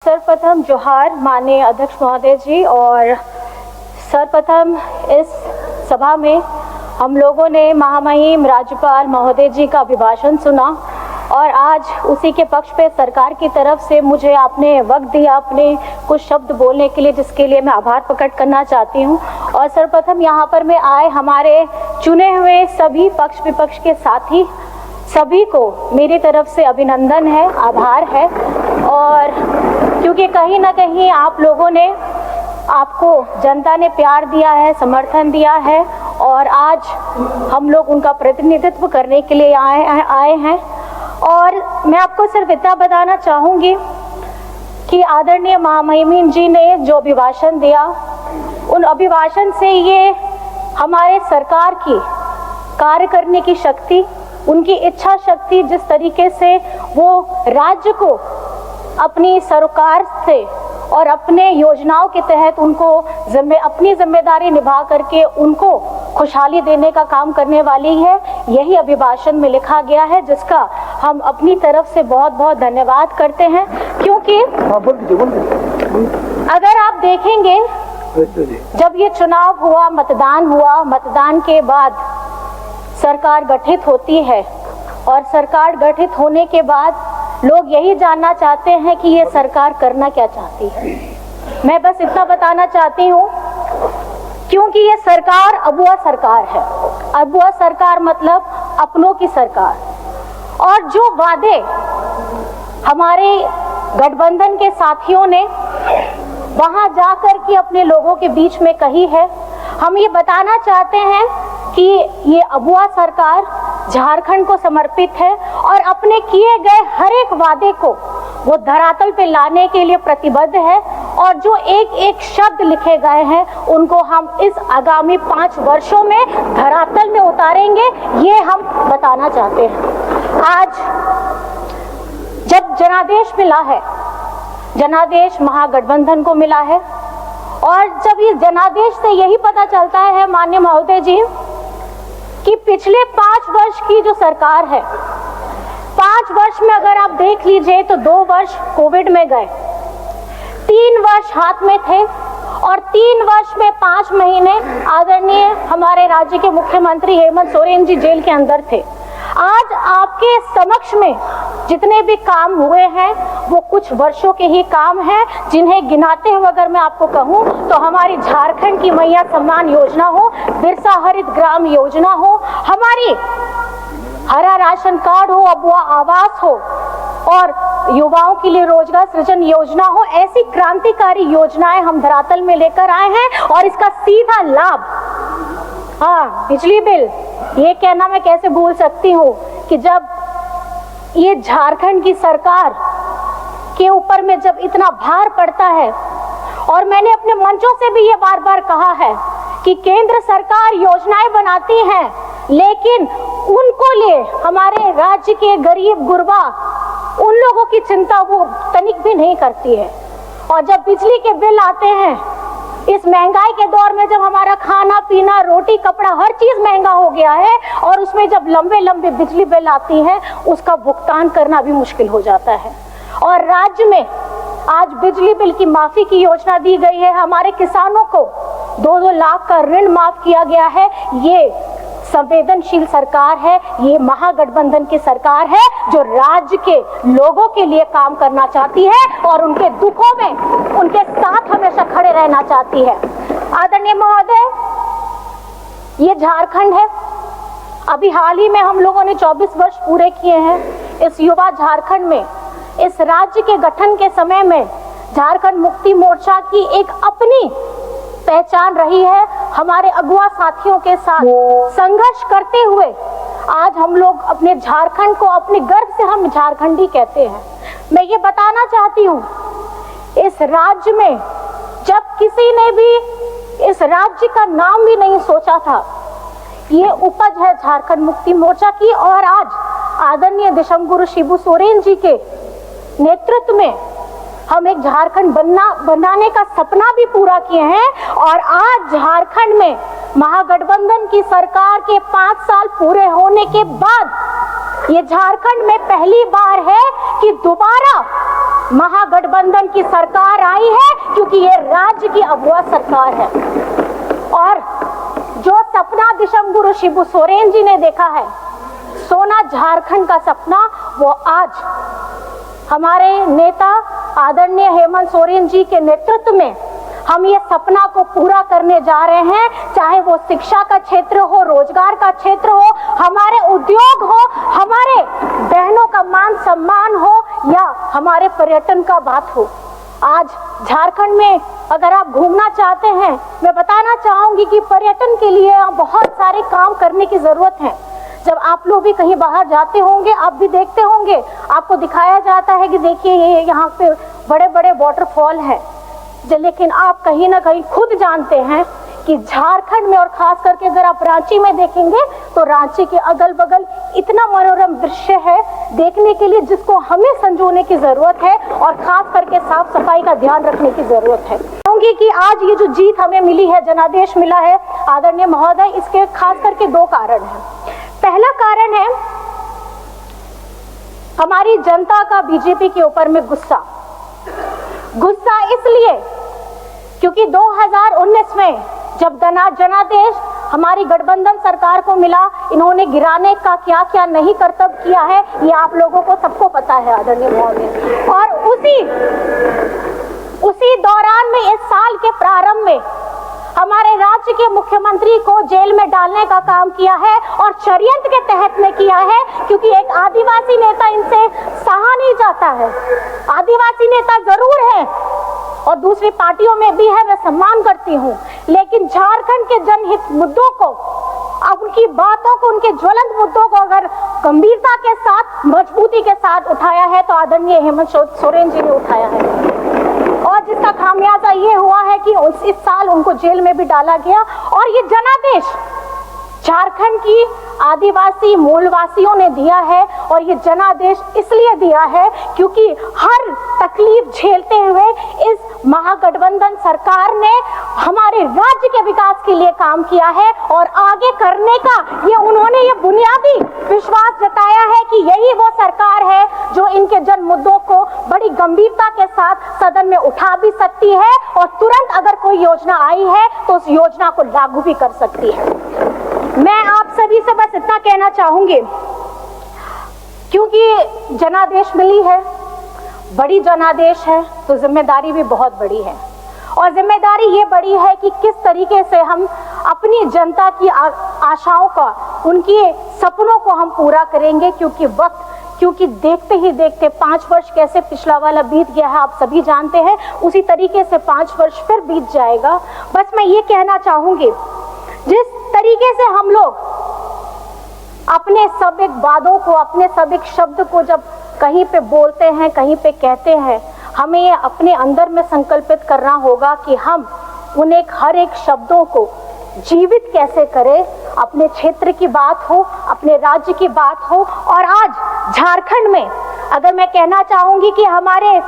सर्वप्रथम जोहार माननीय अध्यक्ष महोदय जी। और सर्वप्रथम इस सभा में हम लोगों ने महामहिम राज्यपाल महोदय जी का अभिभाषण सुना और आज उसी के पक्ष पे सरकार की तरफ से मुझे आपने वक्त दिया अपने कुछ शब्द बोलने के लिए, जिसके लिए मैं आभार प्रकट करना चाहती हूँ। और सर्वप्रथम यहाँ पर मैं आए हमारे चुने हुए सभी पक्ष विपक्ष के साथी सभी को मेरी तरफ से अभिनंदन है, आभार है। और क्योंकि कहीं ना कहीं आप लोगों ने, आपको जनता ने प्यार दिया है, समर्थन दिया है और आज हम लोग उनका प्रतिनिधित्व करने के लिए आए हैं। और मैं आपको सिर्फ इतना बताना चाहूँगी कि आदरणीय महामहिम जी ने जो अभिभाषण दिया, उन अभिभाषण से ये हमारे सरकार की कार्य करने की शक्ति, उनकी इच्छा शक्ति, जिस तरीके से वो राज्य को अपनी सरकार से और अपने योजनाओं के तहत उनको अपनी जिम्मेदारी निभा करके उनको खुशहाली देने का काम करने वाली है, यही अभिभाषण में लिखा गया है, जिसका हम अपनी तरफ से बहुत बहुत धन्यवाद करते हैं। क्योंकि अगर आप देखेंगे जब ये चुनाव हुआ, मतदान के बाद सरकार गठित होती है और सरकार गठित होने के बाद लोग यही जानना चाहते हैं कि ये सरकार करना क्या चाहती है। मैं बस इतना बताना चाहती हूँ, क्योंकि ये सरकार अबुआ सरकार है। अबुआ सरकार मतलब अपनों की सरकार। और जो वादे हमारे गठबंधन के साथियों ने वहां जाकर के अपने लोगों के बीच में कही है, हम ये बताना चाहते हैं कि ये अबुआ सरकार झारखंड को समर्पित है और अपने किए गए हर एक वादे को वो धरातल पे लाने के लिए प्रतिबद्ध है। और जो एक एक शब्द लिखे गए हैं उनको हम इस आगामी 5 वर्षों में धरातल में उतारेंगे, ये हम बताना चाहते हैं। आज जब जनादेश मिला है, जनादेश महागठबंधन को मिला है, और जब इस जनादेश से यही पता चलता है माननीय महोदय जी कि पिछले 5 वर्ष की जो सरकार है, 5 वर्ष में अगर आप देख लीजिए तो 2 वर्ष कोविड में गए, 3 वर्ष हाथ में थे और 3 वर्ष में 5 महीने आदरणीय हमारे राज्य के मुख्यमंत्री हेमंत सोरेन जी जेल के अंदर थे। आज आपके समक्ष में जितने भी काम हुए हैं वो कुछ वर्षों के ही काम हैं, जिन्हें गिनाते हुए अगर मैं आपको कहूँ तो हमारी झारखंड की मैया सम्मान योजना हो, बिरसा हरित ग्राम योजना हो, हमारी हरा राशन कार्ड हो, अबुआ आवास हो और युवाओं के लिए रोजगार सृजन योजना हो, ऐसी क्रांतिकारी योजनाएं हम धरातल में लेकर आए हैं। और इसका सीधा लाभ, हाँ, बिजली बिल, ये कहना मैं कैसे भूल सकती हूँ कि जब ये झारखंड की सरकार के ऊपर में जब इतना भार पड़ता है, और मैंने अपने मंचों से भी ये बार बार कहा है कि केंद्र सरकार योजनाएं बनाती है लेकिन उनको लिए हमारे राज्य के गरीब गुरबा, उन लोगों की चिंता वो तनिक भी नहीं करती है। और जब बिजली के बिल आते हैं, इस महंगाई के दौर में जब हमारा खाना पीना, रोटी कपड़ा, हर चीज महंगा हो गया है और उसमें जब लंबे लंबे बिजली बिल आती हैं, उसका भुगतान करना भी मुश्किल हो जाता है। और राज्य में आज बिजली बिल की माफी की योजना दी गई है, हमारे किसानों को 2-2 लाख का ऋण माफ किया गया है। ये संवेदनशील सरकार है, ये महागठबंधन की सरकार है जो राज्य के लोगों के लिए काम करना चाहती है और उनके दुखों में उनके साथ हमेशा खड़े रहना चाहती है। आदरणीय महोदय, ये झारखंड है, अभी हाल ही में हम लोगों ने 24 वर्ष पूरे किए हैं। इस युवा झारखंड में, इस राज्य के गठन के समय में झारखंड मुक्ति मोर्चा की एक अपनी पहचान रही है। हमारे अगुआ साथियों के साथ संघर्ष करते हुए आज हम लोग अपने झारखंड को अपने गर्व से हम झारखंडी कहते हैं। मैं ये बताना चाहती हूँ, इस राज्य में जब किसी ने भी इस राज्य का नाम भी नहीं सोचा था, ये उपज है झारखंड मुक्ति मोर्चा की। और आज आदरणीय दिशमगुरु शिबू सोरेन जी के नेतृत्व में हम एक झारखंड बनाने का सपना भी पूरा किए हैं। और आज झारखंड में महागठबंधन की सरकार के 5 साल पूरे होने के बाद ये झारखंड में पहली बार है कि दोबारा महागठबंधन की सरकार आई है क्योंकि ये राज्य की अगुवा सरकार है। और जो सपना दिशमगुरु शिबू सोरेन जी ने देखा है, सोना झारखंड का सपना, वो आज हमारे नेता आदरणीय हेमंत सोरेन जी के नेतृत्व में हम ये सपना को पूरा करने जा रहे हैं। चाहे वो शिक्षा का क्षेत्र हो, रोजगार का क्षेत्र हो, हमारे उद्योग हो, हमारे बहनों का मान सम्मान हो, या हमारे पर्यटन का बात हो। आज झारखंड में अगर आप घूमना चाहते हैं, मैं बताना चाहूंगी कि पर्यटन के लिए बहुत सारे काम करने की जरूरत है। जब आप लोग भी कहीं बाहर जाते होंगे, आप भी देखते होंगे, आपको दिखाया जाता है कि देखिए ये यहाँ पे बड़े बड़े वाटरफॉल है, लेकिन आप कहीं ना कहीं खुद जानते हैं कि झारखंड में और खास करके अगर आप रांची में देखेंगे तो रांची के अगल बगल इतना मनोरम दृश्य है देखने के लिए, जिसको हमें संजोने की जरूरत है और खास करके साफ सफाई का ध्यान रखने की जरूरत है। कहूंगी कि आज ये जो जीत हमें मिली है, जनादेश मिला है आदरणीय महोदय, इसके खास करके दो कारण हैं। पहला कारण है हमारी जनता का बीजेपी के ऊपर में गुस्सा इसलिए क्योंकि 2019 में जब जनादेश हमारी गठबंधन सरकार को मिला, इन्होंने गिराने का क्या क्या नहीं कर्तव्य किया है, ये आप लोगों को सबको पता है आदरणीय महोदय। और उसी दौरान में इस साल के प्रारंभ में हमारे राज्य के मुख्यमंत्री को जेल में डालने का काम किया है और षड्यंत्र के तहत में किया है, क्योंकि एक आदिवासी नेता इनसे सहा नहीं जाता है। आदिवासी नेता जरूर है और दूसरी पार्टियों में भी है, मैं सम्मान करती हूँ, लेकिन झारखंड के जनहित मुद्दों को, उनकी बातों को, उनके ज्वलंत मुद्दों को अगर गंभीरता के साथ, मजबूती के साथ उठाया है तो आदरणीय हेमंत सोरेन जी ने उठाया है। और जिसका खामियाजा ये हुआ है कि इस साल उनको जेल में भी डाला गया। और ये जनादेश झारखंड की आदिवासी मूलवासियों ने दिया है, और ये जनादेश इसलिए दिया है क्योंकि हर तकलीफ झेलते हुए इस महागठबंधन सरकार ने हमारे राज्य के विकास के लिए काम किया है और आगे करने का उन्होंने ये बुनियादी विश्वास जताया है कि यही वो सरकार है जो इनके जन मुद्दों को बड़ी गंभीरता के साथ सदन में उठा भी सकती है और तुरंत अगर कोई योजना आई है तो उस योजना को लागू भी कर सकती है। मैं आप सभी से बस इतना कहना चाहूंगी, क्योंकि जनादेश मिली है, बड़ी जनादेश है, तो जिम्मेदारी भी बहुत बड़ी है। और जिम्मेदारी ये बड़ी है कि किस तरीके से हम अपनी जनता की आशाओं का, उनके सपनों को हम पूरा करेंगे, क्योंकि देखते ही देखते 5 वर्ष कैसे पिछला वाला बीत गया है आप सभी जानते हैं, उसी तरीके से 5 वर्ष फिर बीत जाएगा। बस मैं ये कहना चाहूंगी, जिस तरीके से हम लोग अपने सब एक वादों को, अपने सब एक शब्द को जब कहीं पे बोलते हैं, कहीं पे कहते हैं, हमें ये अपने अंदर में संकल्पित करना होगा कि हम उन हर एक शब्दों को जीवित कैसे करें। अपने क्षेत्र की बात हो, अपने राज्य की बात हो। और आज झारखंड में अगर मैं कहना चाहूंगी कि हमारे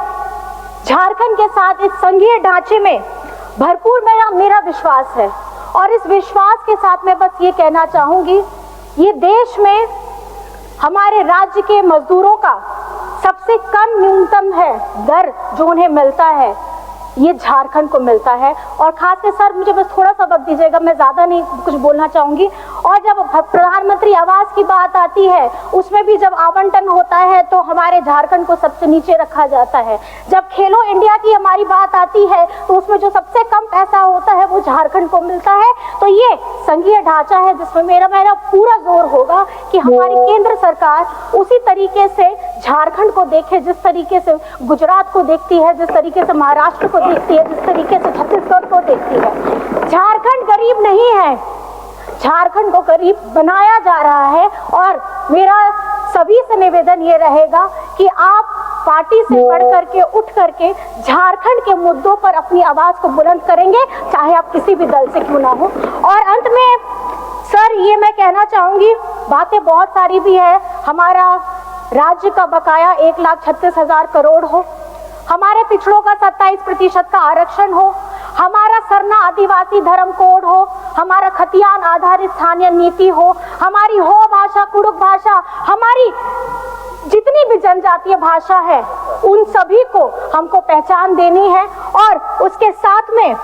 झारखंड के साथ इस संघीय ढांचे में भरपूर मेरा विश्वास है, और इस विश्वास के साथ मैं बस ये कहना चाहूंगी, ये देश में हमारे राज्य के मजदूरों का सबसे कम न्यूनतम है दर जो उन्हें मिलता है, ये झारखंड को मिलता है। और खास कर सर मुझे बस थोड़ा सा वक्त दीजिएगा, मैं ज़्यादा नहीं कुछ बोलना चाहूँगी। और जब प्रधानमंत्री आवास की बात आती है, उसमें भी जब आवंटन होता है तो हमारे झारखंड को सबसे नीचे रखा जाता है। जब खेलो इंडिया की हमारी बात आती है तो उसमें जो सबसे कम पैसा होता है वो झारखंड को मिलता है। तो ये संघीय ढांचा है जिसमें मेरा पूरा जोर होगा कि हमारी केंद्र सरकार उसी तरीके से झारखंड को देखे, जिस तरीके से गुजरात को देखती है, जिस तरीके से महाराष्ट्र को देखती है, जिस तरीके से छत्तीसगढ़ को देखती है। झारखंड गरीब नहीं है, झारखंड को गरीब बनाया जा रहा है। और मेरा सभी से निवेदन ये रहेगा कि आप पार्टी से बढ़ करके उठ करके झारखंड के मुद्दों पर अपनी आवाज को बुलंद करेंगे, चाहे आप किसी भी दल से क्यों ना हो। और अंत में सर ये मैं कहना चाहूंगी, बातें बहुत सारी भी है, हमारा राज्य का बकाया 1,36,000 करोड़ हो, हमारे पिछड़ों का 27% का आरक्षण हो, हमारा सरना आदिवासी धर्म कोड हो, हमारा खतियान आधारित स्थानीय नीति हो, हमारी हो भाषा, कुड़ुक भाषा, हमारी जितनी भी जनजातीय भाषा है उन सभी को हमको पहचान देनी है। और उसके साथ में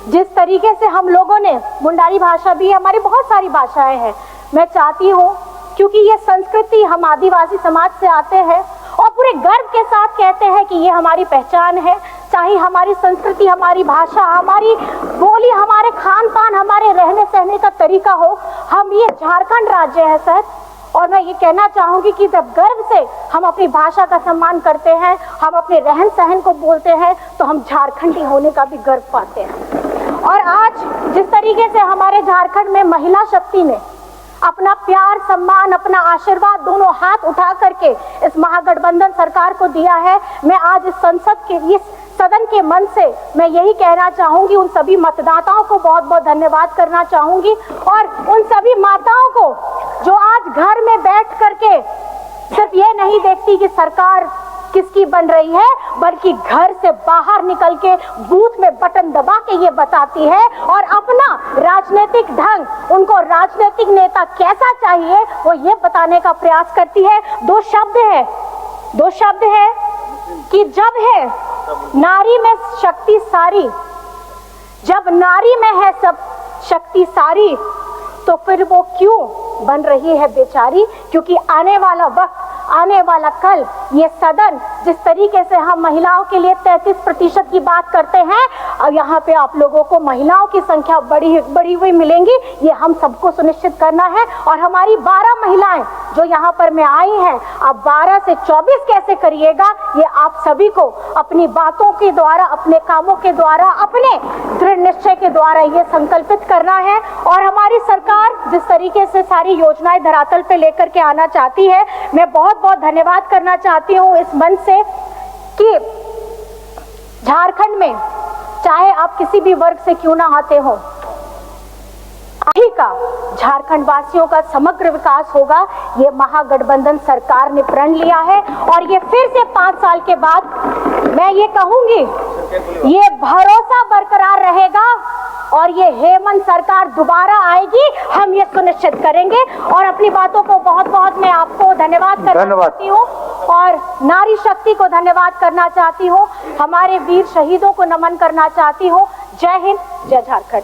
जिस तरीके से हम लोगों ने, मुंडारी भाषा भी, हमारी बहुत सारी भाषाएं हैं, मैं चाहती हूँ क्योंकि ये संस्कृति हम आदिवासी समाज से आते हैं और पूरे गर्व के साथ कहते हैं कि ये हमारी पहचान है। चाहे हमारी संस्कृति, हमारी भाषा, हमारी बोली, हमारे खान पान, हमारे रहने सहने का तरीका हो, हम ये झारखंड राज्य है सर। और मैं ये कहना चाहूंगी कि जब गर्व से हम अपनी भाषा का सम्मान करते हैं, हम अपने रहन सहन को बोलते हैं, तो हम झारखंडी होने का भी गर्व पाते हैं। और आज जिस तरीके से हमारे झारखंड में महिला शक्ति ने अपना प्यार, सम्मान, अपना आशीर्वाद दोनों हाथ उठा करके इस महागठबंधन सरकार को दिया है, मैं आज इस संसद के, इस सदन के मन से मैं यही कहना चाहूंगी, उन सभी मतदाताओं को बहुत बहुत धन्यवाद करना चाहूंगी। और उन सभी माताओं को जो आज घर में बैठ करके सिर्फ ये नहीं देखती कि सरकार किसकी बन रही है, बल्कि घर से बाहर निकल के बूथ में बटन दबा के ये बताती है और अपना राजनीतिक ढंग, उनको राजनीतिक नेता कैसा चाहिए, वो ये बताने का प्रयास करती है। दो शब्द है कि जब है नारी में शक्ति सारी, जब नारी में है सब शक्ति सारी, तो फिर वो क्यों बन रही है बेचारी। क्योंकि आने वाला वक्त, आने वाला कल, ये सदन जिस तरीके से हम महिलाओं के लिए 33% की बात करते हैं, और यहाँ पे आप लोगों को महिलाओं की संख्या बढ़ी हुई मिलेंगी, ये हम सबको सुनिश्चित करना है। और हमारी 12 महिलाएं जो यहाँ पर में आई हैं, अब 12 से 24 कैसे करिएगा, ये आप सभी को अपनी बातों के द्वारा, अपने कामों के द्वारा, अपने दृढ़ निश्चय के द्वारा ये संकल्पित करना है। और हमारी सरकार जिस तरीके से सारी योजनाएं धरातल पे लेकर के आना चाहती है, मैं बहुत बहुत धन्यवाद करना चाहती हूँ इस मंच से कि झारखंड में चाहे आप किसी भी वर्ग से क्यों ना आते हो, अभी का झारखंड वासियों का समग्र विकास होगा, ये महागठबंधन सरकार ने प्रण लिया है। और ये फिर से 5 साल के बाद मैं ये कहूंगी, ये भरोसा बरकरार रहेगा और ये हेमंत सरकार दोबारा आएगी, हम ये सुनिश्चित करेंगे। और अपनी बातों को बहुत बहुत मैं आपको धन्यवाद करना चाहती हूँ और नारी शक्ति को धन्यवाद करना चाहती हूँ, हमारे वीर शहीदों को नमन करना चाहती हूँ। जय हिंद, जय झारखंड।